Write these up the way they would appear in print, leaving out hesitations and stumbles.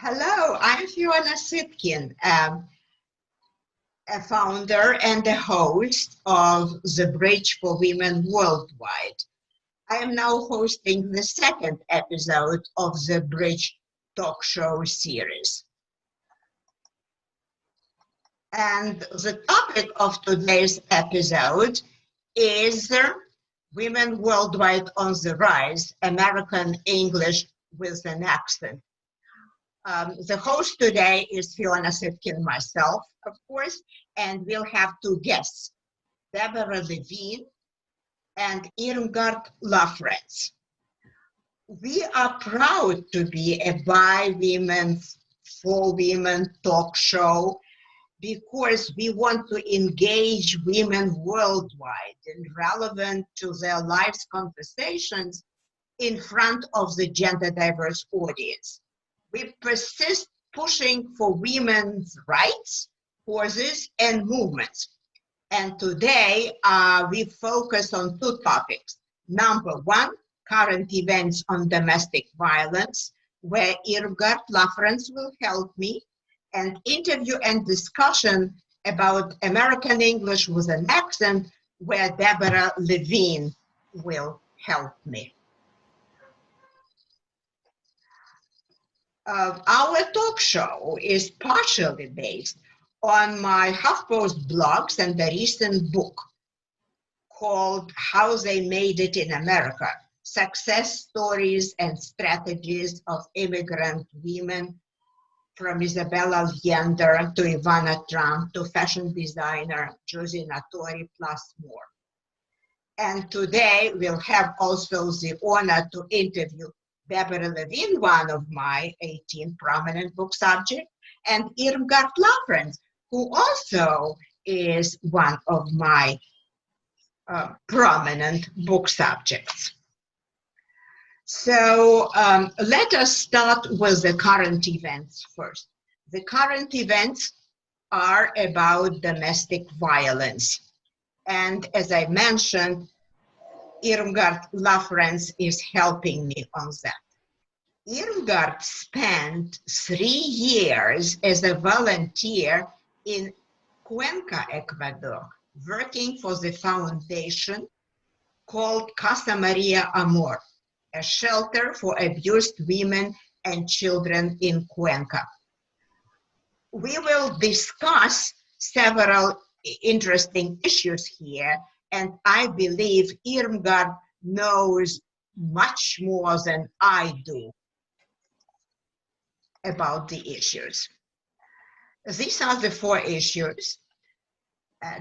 Hello, I'm Fiona Sitkin, a founder and a host of The Bridge for Women Worldwide. I am now hosting the second episode of the Bridge talk show series. And the topic of today's episode is Women Worldwide on the Rise, American English with an Accent. The host today is Fiona Sitkin, myself, of course, and we'll have two guests, Deborah Levine and Irmgard Lafrenz. We are proud to be a by women, for women talk show because we want to engage women worldwide and relevant to their lives conversations in front of the gender diverse audience. We persist pushing for women's rights, causes, and movements. And today we focus on two topics. Number one, current events on domestic violence, where Irmgard Lafrenz will help me, and interview and discussion about American English with an Accent, where Deborah Levine will help me. Our talk show is partially based on my HuffPost blogs and the recent book called How They Made It in America, Success Stories and Strategies of Immigrant Women, from Isabella Allende to Ivana Trump to fashion designer Josie Natori, plus more. And today we'll have also the honor to interview Deborah Levine, one of my 18 prominent book subjects, and Irmgard Lafrenz, who also is one of my prominent book subjects. So let us start with the current events first. The current events are about domestic violence. And as I mentioned, Irmgard Lafrenz is helping me on that. Irmgard spent 3 years as a volunteer in Cuenca, Ecuador, working for the foundation called Casa Maria Armoire, a shelter for abused women and children in Cuenca. We will discuss several interesting issues here, and I believe Irmgard knows much more than I do about the issues. These are the 4 issues.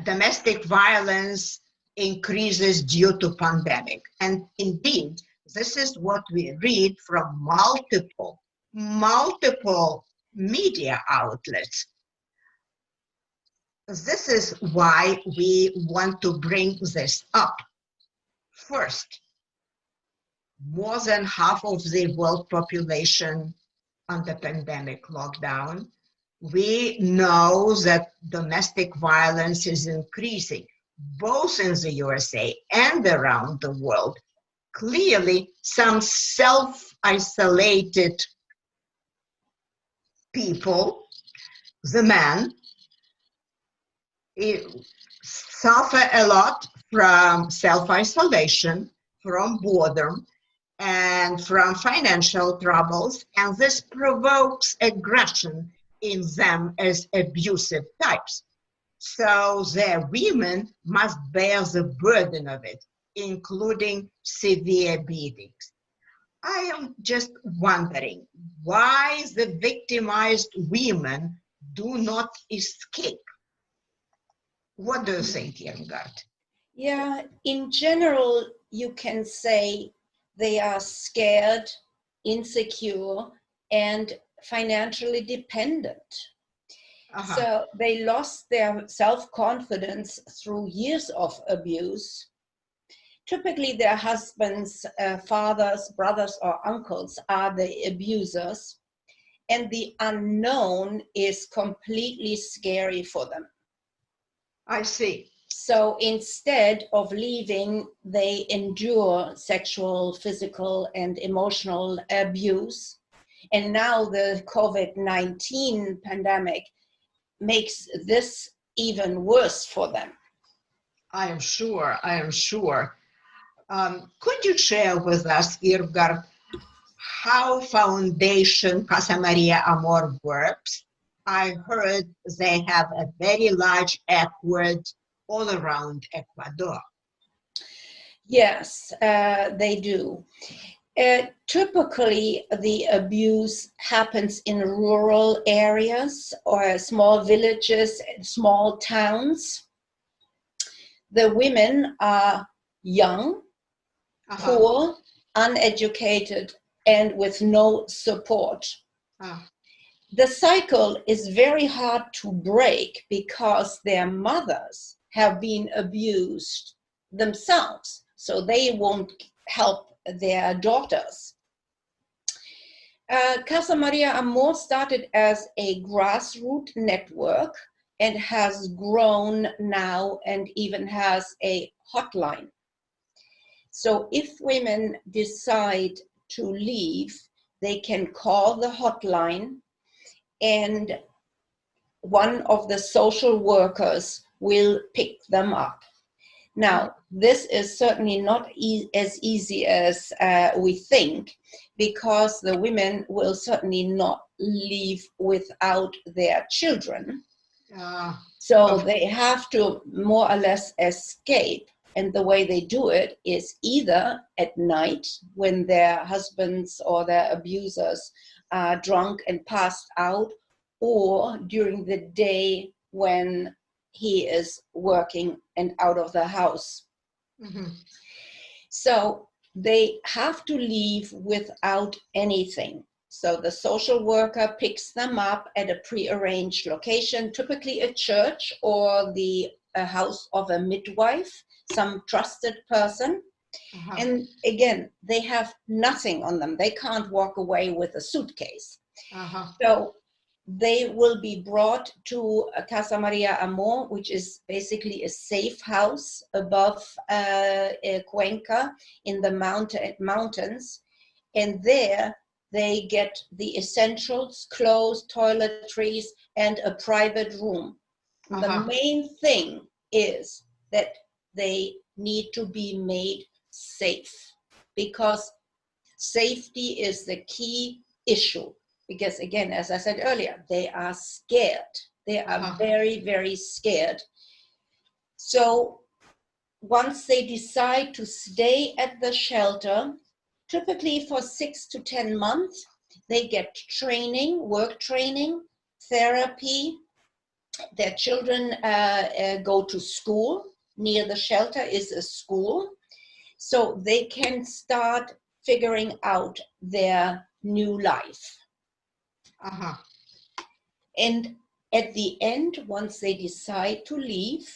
Domestic violence increases due to pandemic. And indeed, this is what we read from multiple media outlets. This is why we want to bring this up. First, more than half of the world population under pandemic lockdown. We know that domestic violence is increasing, both in the USA and around the world. Clearly, some self-isolated people, the men, suffer a lot from self-isolation, from boredom, and from financial troubles, and this provokes aggression in them as abusive types. So the women must bear the burden of it, including severe beatings. I am just wondering why the victimized women do not escape. What do you think, Irmgard? Yeah, in general, you can say they are scared, insecure, and financially dependent. So they lost their self-confidence through years of abuse. Typically, their husbands, fathers, brothers, or uncles are the abusers, and the unknown is completely scary for them. I see. So instead of leaving, they endure sexual, physical, and emotional abuse And now the COVID-19 pandemic makes this even worse for them. I am sure, I am sure. Could you share with us, Irmgard, how Foundation Casa Maria Armoire works? I heard they have a very large effort all around Ecuador. Yes, they do. Typically, the abuse happens in rural areas or small villages, small towns. The women are young, poor, uneducated, and with no support. The cycle is very hard to break because their mothers have been abused themselves, so they won't help their daughters. Casa Maria Armoire started as a grassroots network and has grown now and even has a hotline. So if women decide to leave, they can call the hotline and one of the social workers will pick them up. Now, this is certainly not as easy as we think, because the women will certainly not leave without their children. So they have to more or less escape. And the way they do it is either at night when their husbands or their abusers are drunk and passed out, or during the day when he is working and out of the house. So they have to leave without anything. So the social worker picks them up at a prearranged location, typically a church or the house of a midwife, some trusted person. And again, they have nothing on them. They can't walk away with a suitcase. So they will be brought to Casa Maria Armoire, which is basically a safe house above Cuenca in the mountains. And there they get the essentials, clothes, toiletries, and a private room. The main thing is that they need to be made safe, because safety is the key issue. Because again, as I said earlier, they are scared. They are very, very scared. So once they decide to stay at the shelter, typically for 6 to 10 months, they get training, work training, therapy. Their children go to school. Near the shelter is a school. So they can start figuring out their new life. And at the end, once they decide to leave,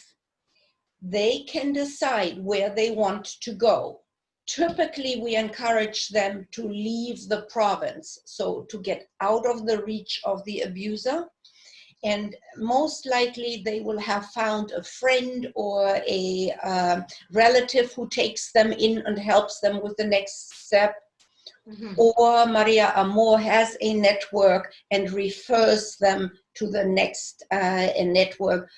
they can decide where they want to go. Typically, we encourage them to leave the province, so to get out of the reach of the abuser. And most likely they will have found a friend or a relative who takes them in and helps them with the next step. Or Maria Armoire has a network and refers them to the next network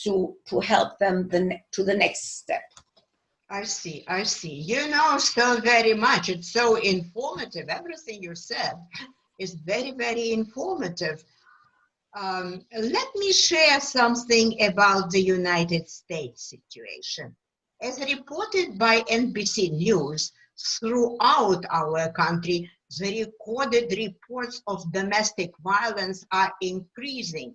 to help them to the next step. I see, I see. You know so very much. It's so informative. Everything you said is very, very informative. Let me share something about the United States situation. As reported by NBC News, throughout our country, the recorded reports of domestic violence are increasing.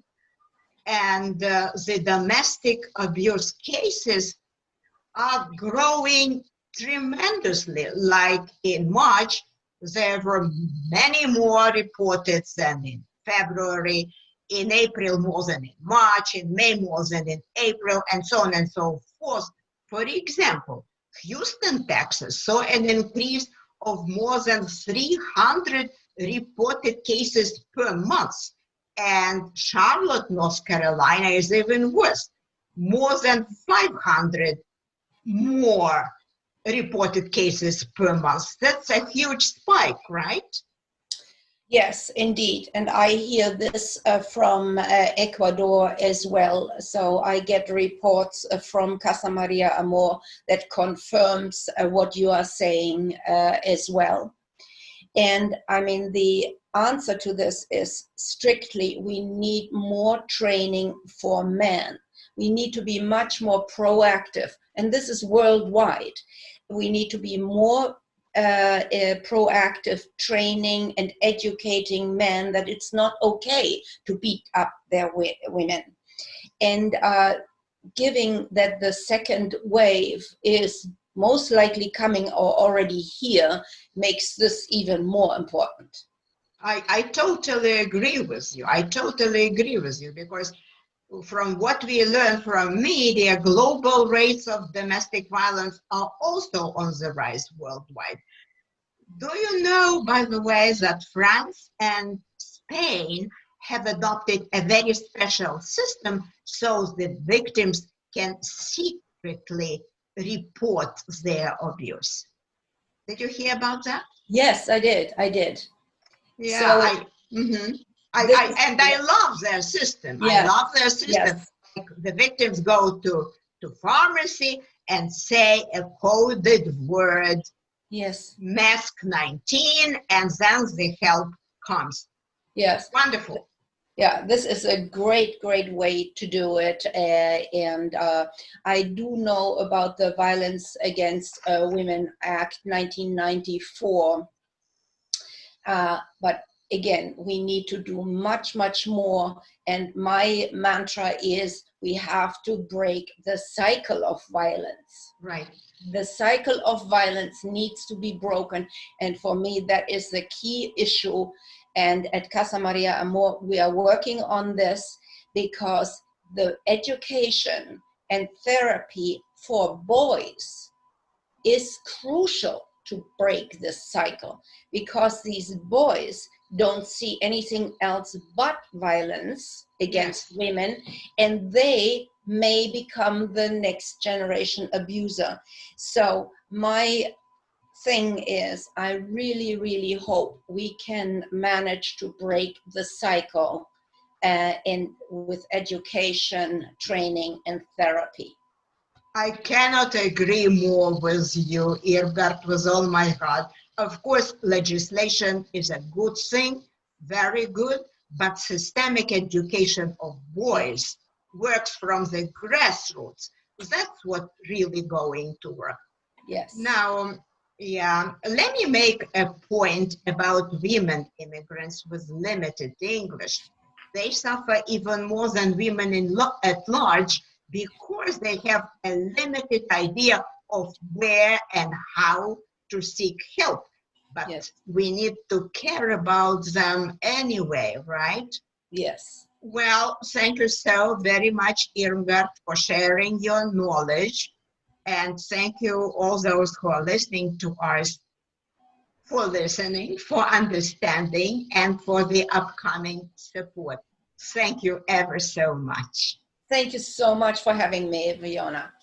And the domestic abuse cases are growing tremendously. Like in March, there were many more reported than in February, in April more than in March, in May more than in April, and so on and so forth. For example, Houston, Texas saw an increase of more than 300 reported cases per month. And Charlotte, North Carolina is even worse, more than 500 more reported cases per month. That's a huge spike, right? Yes, indeed. And I hear this from Ecuador as well. So I get reports from Casa Maria Amor that confirms what you are saying as well. And I mean, the answer to this is strictly, we need more training for men. We need to be much more proactive. And this is worldwide. We need to be more proactive training and educating men that it's not okay to beat up their women. And giving that the second wave is most likely coming or already here makes this even more important. I totally agree with you. I totally agree with you, because from what we learn from media, global rates of domestic violence are also on the rise worldwide. Do you know, by the way, that France and Spain have adopted a very special system so the victims can secretly report their abuse? Did you hear about that? Yes, I did. Yeah, So, I love their system. Yes, I love their system. yes. Like, the victims go to pharmacy and say a coded word, Yes, mask 19, and then the help comes. yes. Wonderful. Yeah, this is a great way to do it. And I do know about the Violence Against Women Act 1994. But again, we need to do much more. And my mantra is we have to break the cycle of violence. Right. The cycle of violence needs to be broken. And for me, that is the key issue. And at Casa Maria Amor, we are working on this because the education and therapy for boys is crucial to break this cycle, because these boys don't see anything else but violence against women, and they may become the next generation abuser. So my thing is, I really hope we can manage to break the cycle with education, training, and therapy. I cannot agree more with you, Erbert, with all my heart. Of course, legislation is a good thing, very good, but systemic education of boys works from the grassroots. That's what really going to work. Yes. Now, let me make a point about women immigrants with limited English. They suffer even more than women at large, because they have a limited idea of where and how to seek help. But we need to care about them anyway, right? Yes. Well, thank you so very much, Irmgard, for sharing your knowledge. And thank you all those who are listening to us for listening, for understanding, and for the upcoming support. Thank you ever so much. Thank you so much for having me, Fiona.